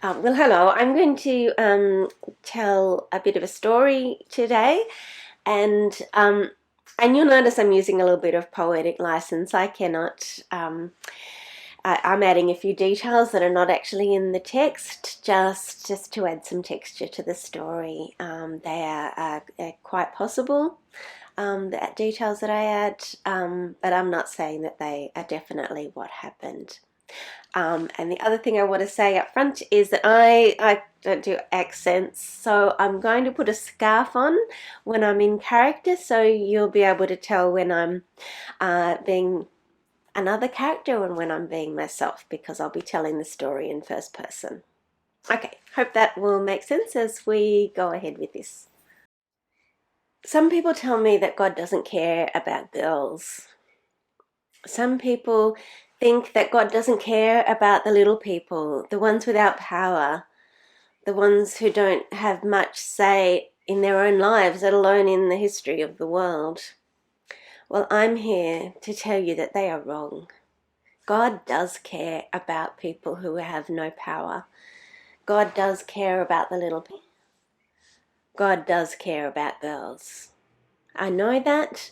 Well, hello. I'm going to tell a bit of a story today, and you'll notice I'm using a little bit of poetic license. I cannot. I'm adding a few details that are not actually in the text, just to add some texture to the story. They are quite possible. The details that I add, but I'm not saying that they are definitely what happened. And the other thing I want to say up front is that I don't do accents, so I'm going to put a scarf on when I'm in character, so you'll be able to tell when I'm being another character and when I'm being myself, because I'll be telling the story in first person. Okay, hope that will make sense as we go ahead with this. Some people tell me that God doesn't care about girls. Some people think that God doesn't care about the little people, the ones without power, the ones who don't have much say in their own lives, let alone in the history of the world. Well, I'm here to tell you that they are wrong. God does care about people who have no power. God does care about the little people. God does care about girls. I know that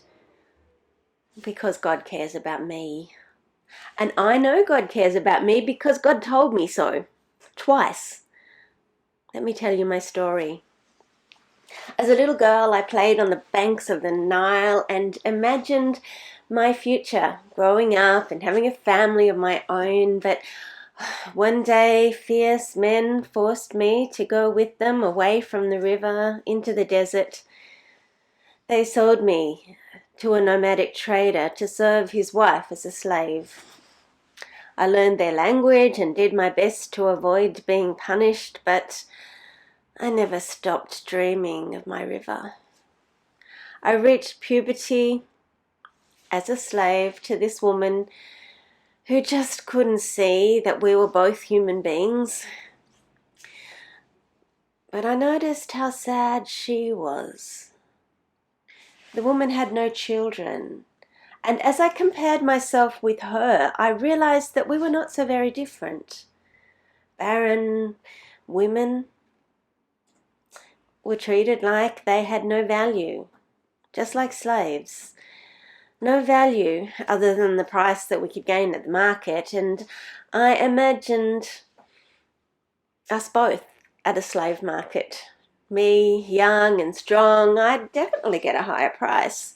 because God cares about me. And I know God cares about me because God told me so. Twice. Let me tell you my story. As a little girl, I played on the banks of the Nile and imagined my future, growing up and having a family of my own. But one day, fierce men forced me to go with them away from the river into the desert. They sold me to a nomadic trader to serve his wife as a slave. I learned their language and did my best to avoid being punished, but I never stopped dreaming of my river. I reached puberty as a slave to this woman who just couldn't see that we were both human beings. But I noticed how sad she was. The woman had no children, and as I compared myself with her, I realized that we were not so very different. Barren women were treated like they had no value, just like slaves. No value other than the price that we could gain at the market, and I imagined us both at a slave market. Me, young and strong, I'd definitely get a higher price.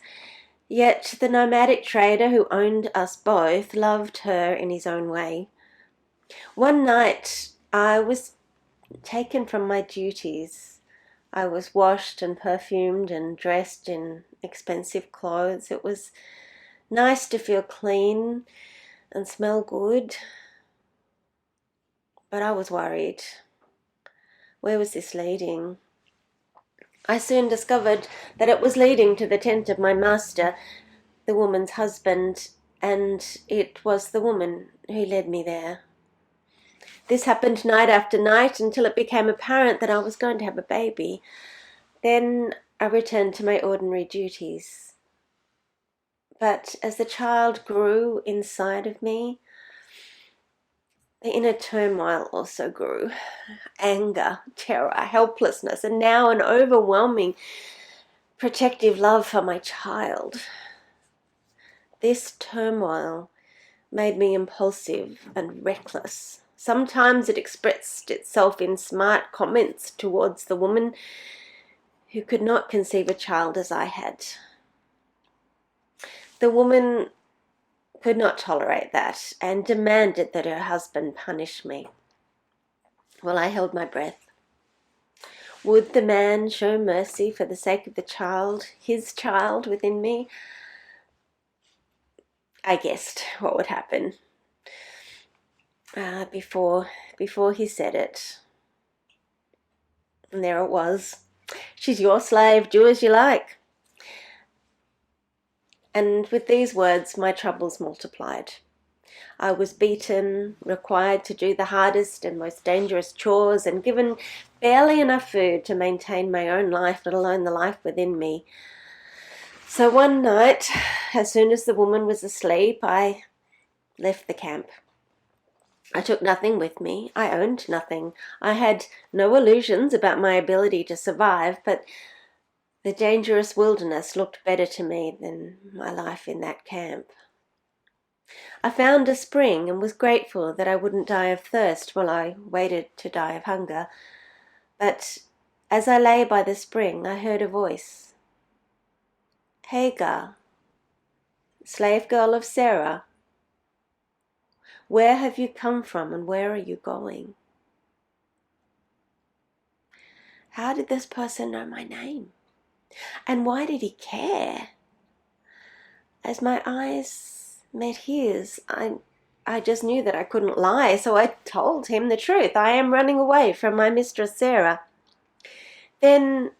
Yet the nomadic trader who owned us both loved her in his own way. One night I was taken from my duties. I was washed and perfumed and dressed in expensive clothes. It was nice to feel clean and smell good, but I was worried. Where was this leading? I soon discovered that it was leading to the tent of my master, the woman's husband, and it was the woman who led me there. This happened night after night until it became apparent that I was going to have a baby. Then I returned to my ordinary duties. But as the child grew inside of me, the inner turmoil also grew. Anger, terror, helplessness, and now an overwhelming protective love for my child. This turmoil made me impulsive and reckless. Sometimes it expressed itself in smart comments towards the woman who could not conceive a child as I had. The woman could not tolerate that and demanded that her husband punish me. Well, I held my breath. Would the man show mercy for the sake of the child, his child within me? I guessed what would happen before he said it. And there it was. She's your slave, do as you like. And with these words, my troubles multiplied. I was beaten, required to do the hardest and most dangerous chores, and given barely enough food to maintain my own life, let alone the life within me. So one night, as soon as the woman was asleep, I left the camp. I took nothing with me. I owned nothing. I had no illusions about my ability to survive, but the dangerous wilderness looked better to me than my life in that camp. I found a spring and was grateful that I wouldn't die of thirst while I waited to die of hunger. But as I lay by the spring, I heard a voice. Hagar, slave girl of Sarah, where have you come from and where are you going? How did this person know my name? And why did he care? As my eyes met his, I just knew that I couldn't lie, so I told him the truth. I am running away from my mistress Sarah. Then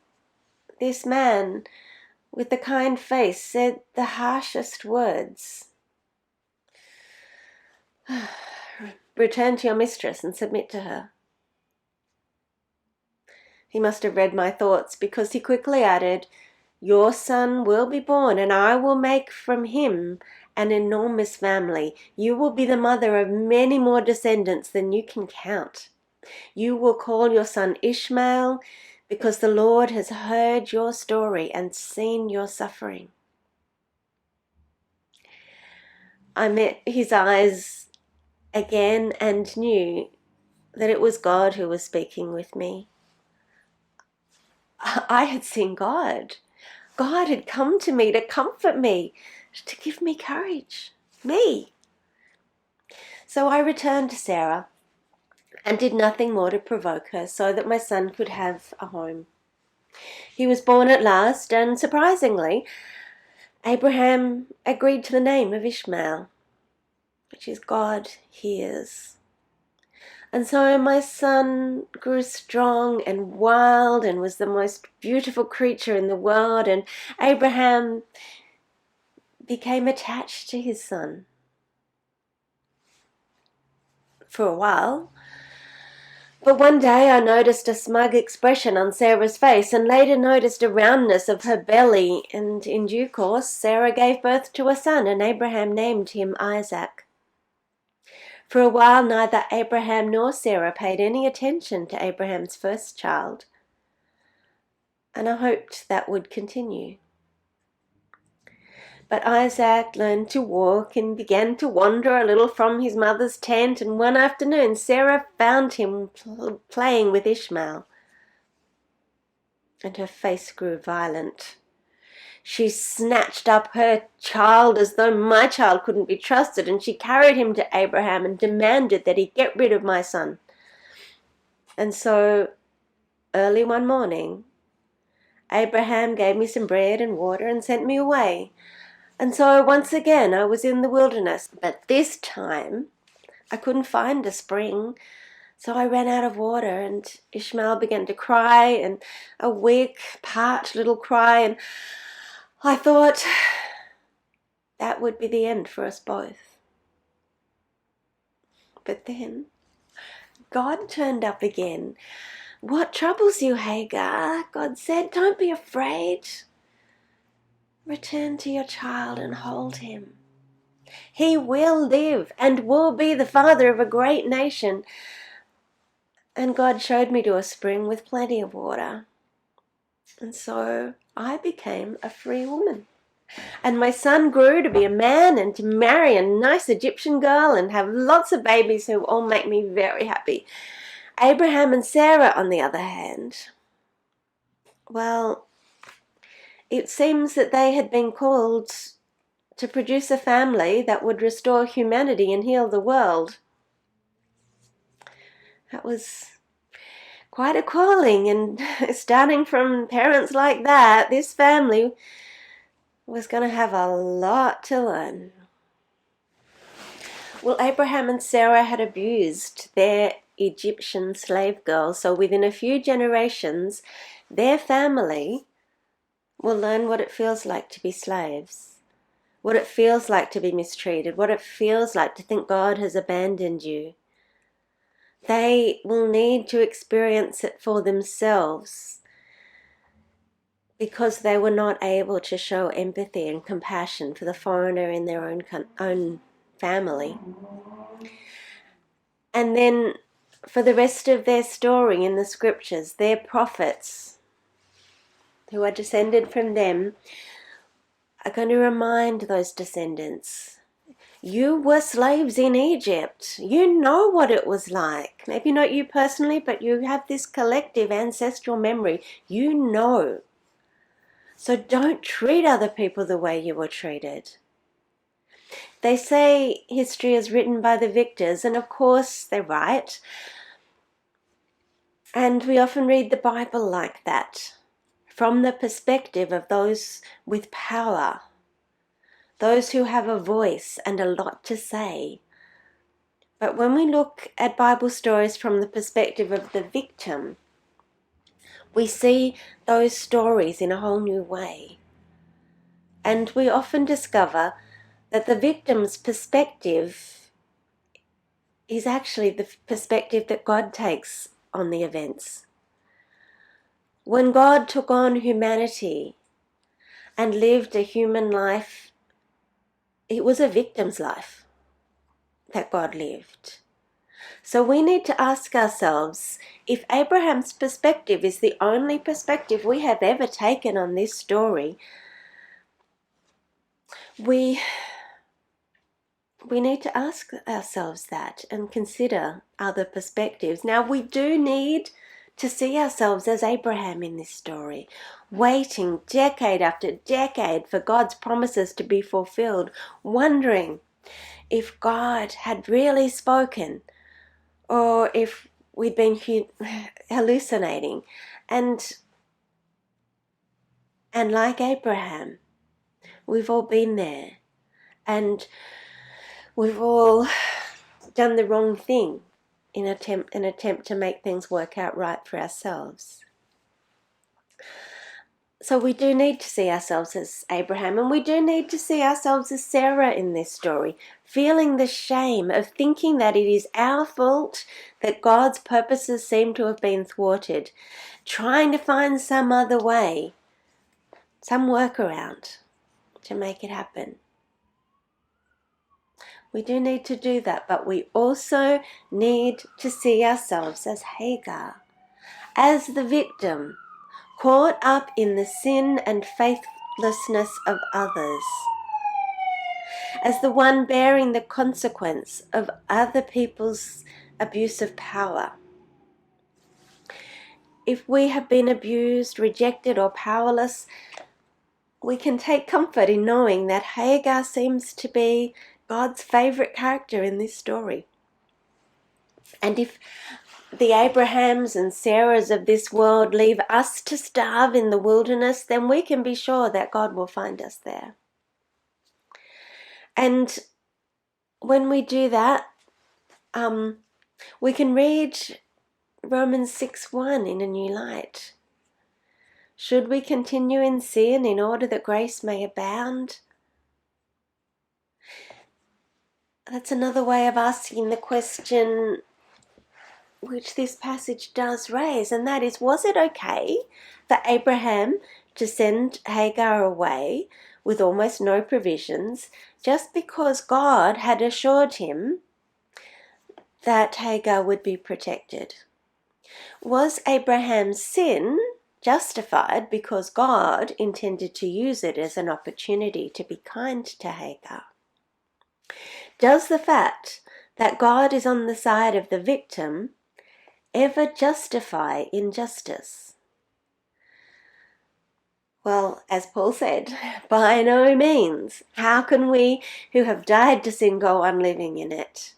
this man with the kind face said the harshest words. Return to your mistress and submit to her. He must have read my thoughts, because he quickly added, your son will be born, and I will make from him an enormous family. You will be the mother of many more descendants than you can count. You will call your son Ishmael, because the Lord has heard your story and seen your suffering. I met his eyes again and knew that it was God who was speaking with me. I had seen God. God had come to me to comfort me, to give me courage. Me. So I returned to Sarah and did nothing more to provoke her, so that my son could have a home. He was born at last, and surprisingly, Abraham agreed to the name of Ishmael, which is God hears. And so my son grew strong and wild and was the most beautiful creature in the world, and Abraham became attached to his son. For a while. But one day I noticed a smug expression on Sarah's face, and later noticed a roundness of her belly, and in due course Sarah gave birth to a son, and Abraham named him Isaac. For a while neither Abraham nor Sarah paid any attention to Abraham's first child, and I hoped that would continue. But Isaac learned to walk and began to wander a little from his mother's tent, and one afternoon Sarah found him playing with Ishmael, and her face grew violent. She snatched up her child as though my child couldn't be trusted, and she carried him to Abraham and demanded that he get rid of my son. And so, early one morning, Abraham gave me some bread and water and sent me away. And so once again I was in the wilderness, but this time I couldn't find a spring, so I ran out of water, and Ishmael began to cry, and a weak, parched little cry, and I thought that would be the end for us both. But then God turned up again. What troubles you, Hagar? God said, don't be afraid. Return to your child and hold him. He will live and will be the father of a great nation. And God showed me to a spring with plenty of water. And so I became a free woman. And my son grew to be a man and to marry a nice Egyptian girl and have lots of babies who all make me very happy. Abraham and Sarah, on the other hand, well, it seems that they had been called to produce a family that would restore humanity and heal the world. That was quite a calling, and starting from parents like that, this family was going to have a lot to learn. Well, Abraham and Sarah had abused their Egyptian slave girl, so within a few generations, their family will learn what it feels like to be slaves, what it feels like to be mistreated, what it feels like to think God has abandoned you. They will need to experience it for themselves because they were not able to show empathy and compassion for the foreigner in their own family. And then for the rest of their story in the scriptures, their prophets who are descended from them are going to remind those descendants, you were slaves in Egypt. You know what it was like. Maybe not you personally, but you have this collective ancestral memory. You know. So don't treat other people the way you were treated. They say history is written by the victors, and of course they're right. And we often read the Bible like that, from the perspective of those with power, those who have a voice and a lot to say. But when we look at Bible stories from the perspective of the victim, we see those stories in a whole new way. And we often discover that the victim's perspective is actually the perspective that God takes on the events. When God took on humanity and lived a human life, it was a victim's life that God lived. So we need to ask ourselves, if Abraham's perspective is the only perspective we have ever taken on this story, we need to ask ourselves that and consider other perspectives. Now, we do need to see ourselves as Abraham in this story, waiting decade after decade for God's promises to be fulfilled, wondering if God had really spoken or if we'd been hallucinating. And like Abraham, we've all been there, and we've all done the wrong thing in an attempt to make things work out right for ourselves. So we do need to see ourselves as Abraham, and we do need to see ourselves as Sarah in this story, feeling the shame of thinking that it is our fault that God's purposes seem to have been thwarted, trying to find some other way, some workaround to make it happen. We do need to do that, but we also need to see ourselves as Hagar, as the victim, caught up in the sin and faithlessness of others, as the one bearing the consequence of other people's abuse of power. If we have been abused, rejected, or powerless, we can take comfort in knowing that Hagar seems to be God's favorite character in this story. And if the Abrahams and Sarahs of this world leave us to starve in the wilderness, then we can be sure that God will find us there. And when we do that, we can read Romans 6:1 in a new light. Should we continue in sin in order that grace may abound? That's another way of asking the question which this passage does raise, and that is, was it okay for Abraham to send Hagar away with almost no provisions just because God had assured him that Hagar would be protected? Was Abraham's sin justified because God intended to use it as an opportunity to be kind to Hagar? Does the fact that God is on the side of the victim ever justify injustice? Well, as Paul said, by no means. How can we who have died to sin go on living in it?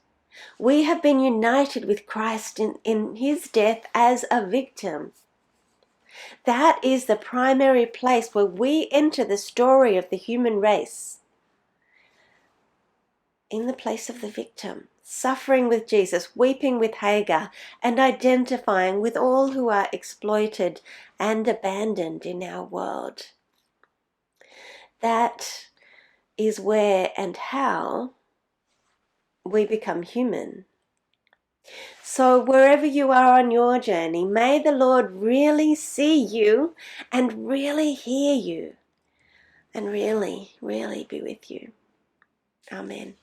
We have been united with Christ in his death as a victim. That is the primary place where we enter the story of the human race. In the place of the victim, suffering with Jesus, weeping with Hagar, and identifying with all who are exploited and abandoned in our world. That is where and how we become human. So wherever you are on your journey, may the Lord really see you and really hear you and really, really be with you. Amen.